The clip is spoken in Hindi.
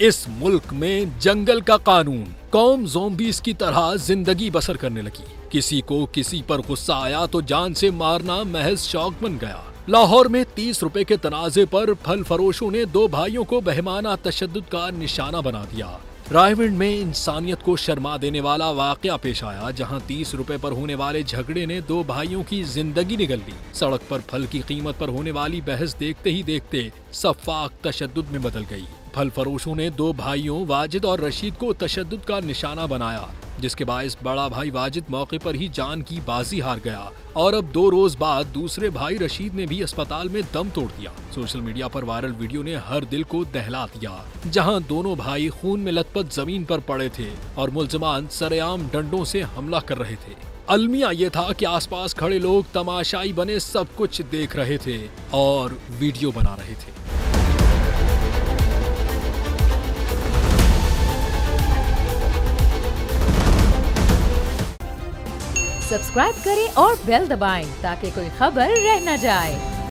इस मुल्क में जंगल का कानून, कौम ज़ॉम्बीज़ की तरह जिंदगी बसर करने लगी। किसी को किसी पर गुस्सा आया तो जान से मारना महज शौक बन गया। लाहौर में 30 रुपए के तनाजे पर फल फरोशों ने दो भाइयों को बहमाना तशद्दुद का निशाना बना दिया। रायविंड में इंसानियत को शर्मा देने वाला वाकया पेश आया, जहां 30 रुपए पर होने वाले झगड़े ने दो भाइयों की जिंदगी निगल ली। सड़क पर फल की कीमत पर होने वाली बहस देखते ही देखते सफाक तशद्दुद में बदल गई। फल फरोशों ने दो भाइयों वाजिद और रशीद को तशद्दुद का निशाना बनाया, जिसके बायस बड़ा भाई वाजिद मौके पर ही जान की बाजी हार गया और अब 2 रोज बाद दूसरे भाई रशीद ने भी अस्पताल में दम तोड़ दिया। सोशल मीडिया पर वायरल वीडियो ने हर दिल को दहला दिया, जहां दोनों भाई खून में लथपथ जमीन पर पड़े थे और मुल्जिमान सरेआम डंडों से हमला कर रहे थे। अलमिया ये था कि आसपास खड़े लोग तमाशाई बने सब कुछ देख रहे थे और वीडियो बना रहे थे। सब्सक्राइब करें और बेल दबाएं ताकि कोई खबर रह न जाए।